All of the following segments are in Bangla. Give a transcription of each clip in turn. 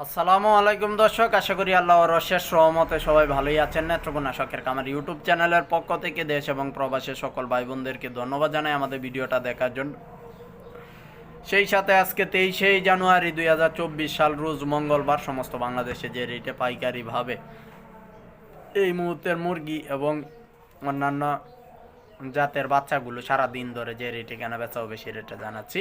আসসালামু আলাইকুম দর্শক, আশা করি আল্লাহর অশেষ রহমতে সবাই ভালোই আছেন। নেত্রকোনা শখের খামার ইউটিউব চ্যানেলের পক্ষ থেকে দেশ এবং প্রবাসের সকল ভাই বোনদেরকে ধন্যবাদ জানাই আমাদের ভিডিওটা দেখার জন্য। সেই সাথে আজকে 23শে জানুয়ারি 2024 সাল রোজ মঙ্গলবার সমস্ত বাংলাদেশে যে রেটে পাইকারিভাবে এই মুহূর্তের মুরগি এবং অন্যান্য জাতের বাচ্চাগুলো সারা দিন ধরে যে রেটে কেনা বেচা হবে সেই রেটটা জানাচ্ছি।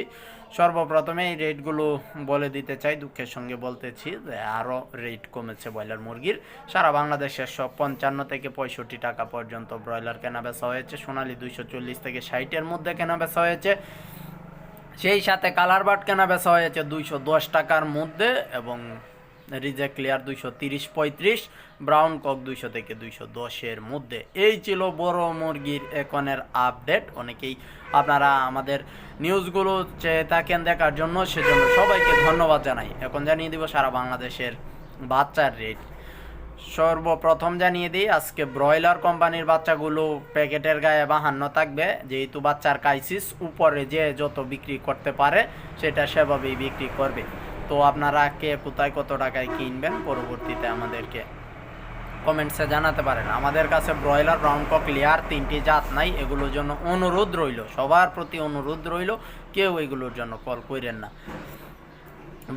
সর্বপ্রথমে এই রেটগুলো বলে দিতে চাই, দুঃখের সঙ্গে বলতেছি যে আরও রেট কমেছে ব্রয়লার মুরগির। সারা বাংলাদেশের সব 55 থেকে 65 টাকা পর্যন্ত ব্রয়লার কেনা বেচা হয়েছে। সোনালি 240 থেকে 60-এর মধ্যে কেনা বেচা হয়েছে। সেই সাথে কালার বাট কেনা বেচা হয়েছে 210 টাকার মধ্যে এবং রিজেক্ট ক্লিয়ার 230-35, ব্রাউন কক 200 থেকে 210-এর মধ্যে। এই ছিল বড় মুরগির এখনের আপডেট। অনেকেই আপনারা আমাদের নিউজগুলো চেয়ে থাকেন দেখার জন্য, সেজন্য সবাইকে ধন্যবাদ জানাই। এখন জানিয়ে দিব সারা বাংলাদেশের বাচ্চার রেট। সর্বপ্রথম জানিয়ে দিই, আজকে ব্রয়লার কোম্পানির বাচ্চাগুলো প্যাকেটের গায়ে 52 থাকবে, যেহেতু বাচ্চার ক্রাইসিস। উপরে যে যত বিক্রি করতে পারে সেটা সেভাবেই বিক্রি করবে। তো আপনারা কে কোথায় কত টাকায় কিনবেন পরবর্তীতে আমাদেরকে কমেন্টসে জানাতে পারেন। আমাদের কাছে ব্রয়লার, ব্রাউন কক, লেয়ার 3টি জাত নাই। এগুলোর জন্য অনুরোধ রইল, সবার প্রতি অনুরোধ রইল, কেউ এগুলোর জন্য কল করেন না।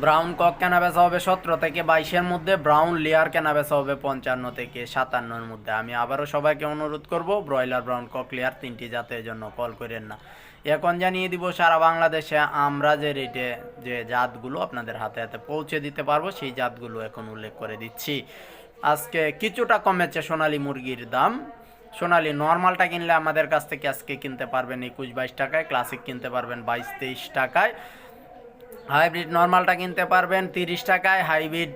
ব্রাউন কক কেনা বেচা হবে 17 থেকে 22-এর মধ্যে। ব্রাউন লেয়ার কেনা বেচা হবে 55 থেকে 57-এর মধ্যে। আমি আবারও সবাইকে অনুরোধ করব, ব্রয়লার, ব্রাউন কক, লেয়ার 3টি জাতের জন্য কল করেন না। এখন জানিয়ে দিব সারা বাংলাদেশে আমরা যে রেটে যে জাতগুলো আপনাদের হাতে হাতে পৌঁছে দিতে পারবো সেই জাতগুলো এখন উল্লেখ করে দিচ্ছি। আজকে কিছুটা কমেছে সোনালী মুরগির দাম। সোনালী নর্মালটা কিনলে আমাদের কাছ থেকে আজকে কিনতে পারবেন 21-22 টাকায়, ক্লাসিক কিনতে পারবেন 22-23 টাকায়, হাইব্রিড নর্মালটা কিনতে পারবেন 30 টাকায়, হাইব্রিড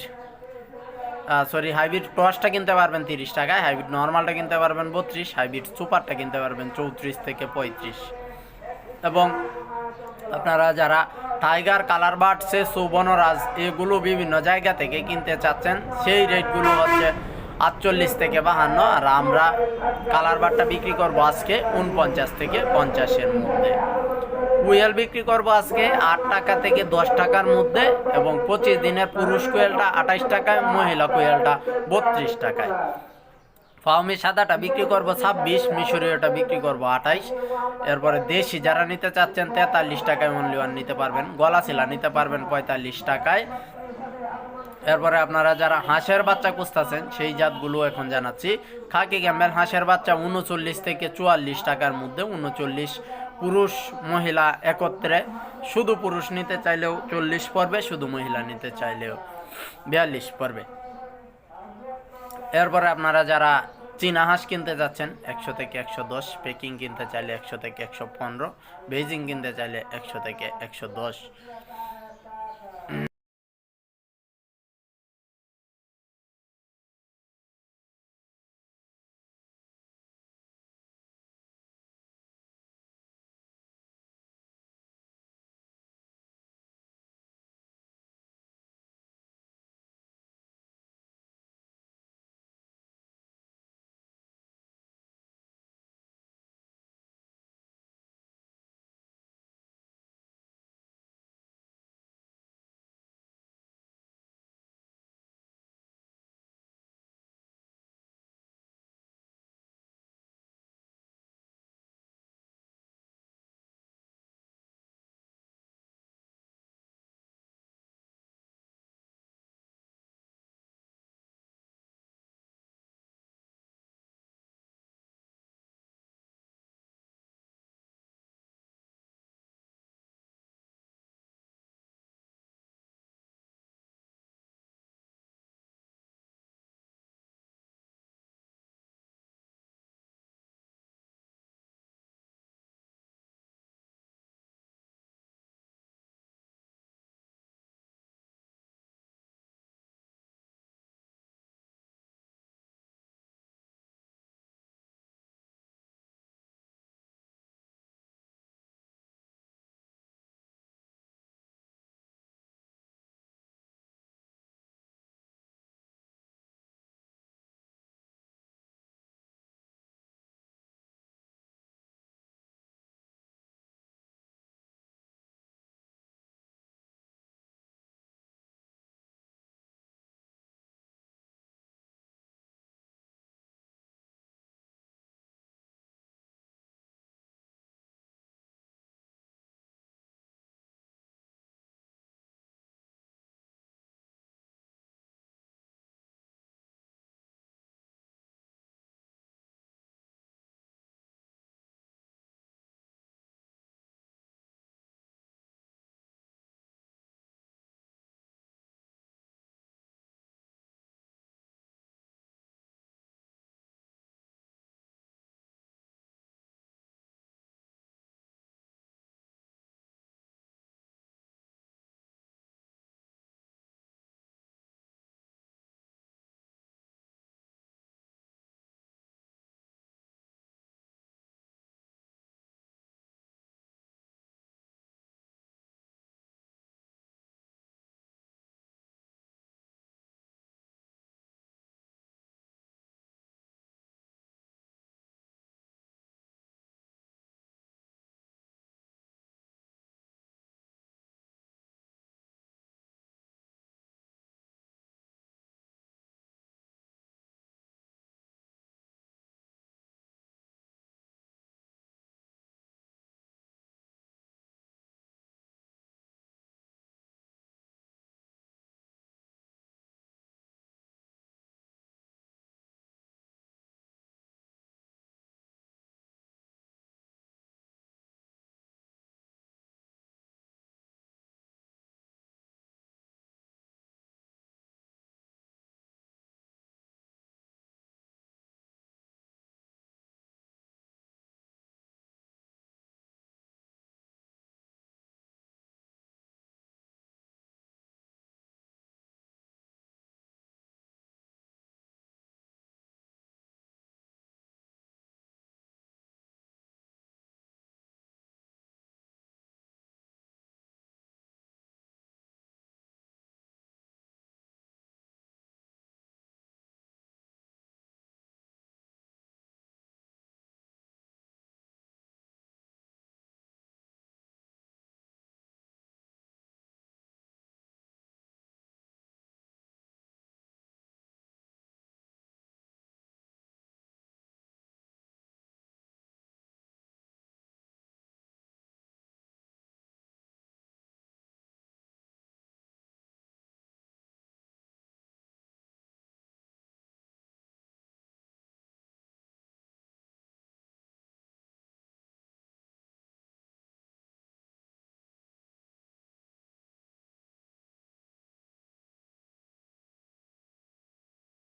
ক্রসটা কিনতে পারবেন 30 টাকায়, হাইব্রিড নর্মালটা কিনতে পারবেন 32, হাইব্রিড সুপারটা কিনতে পারবেন 34 থেকে 35। এবং আপনারা যারা টাইগার, কালার বার্ড, সে সুবর্ণরাজ এগুলো বিভিন্ন জায়গা থেকে কিনতে চাচ্ছেন, সেই রেটগুলো হচ্ছে 48 থেকে 52। আর আমরা কালার বার্ডটা বিক্রি করবো আজকে 49 থেকে 50-এর মধ্যে। কুয়েল বিক্রি করবো আজকে 8 টাকা থেকে 10 টাকার মধ্যে এবং 25 দিনের পুরুষ কুয়েলটা 28 টাকায়, মহিলা কুয়েলটা 32 টাকায়। ফাউমি সাদাটা বিক্রি করবো 26, মিশরীয়টা বিক্রি করবো 28। এরপরে দেশি যারা নিতে চাচ্ছেন 43 টাকায় অনলি ওয়ান নিতে পারবেন। গলাশিলা নিতে পারবেন 45 টাকায়। এরপরে আপনারা যারা হাঁসের বাচ্চা খুঁজতেছেন সেই জাতগুলো এখন জানাচ্ছি। খাকি ক্যাম্বেল হাঁসের বাচ্চা 39 থেকে 44 টাকার মধ্যে। 39 পুরুষ মহিলা একত্রে। শুধু পুরুষ নিতে চাইলেও 40 পড়বে, শুধু মহিলা নিতে চাইলেও 42 পড়বে। এরপরে আপনারা যারা চীনা হাঁস কিনতে যাচ্ছেন 100 থেকে 110, পেকিং কিনতে চাইলে 100 থেকে 115, বেজিং কিনতে চাইলে 100 থেকে 110।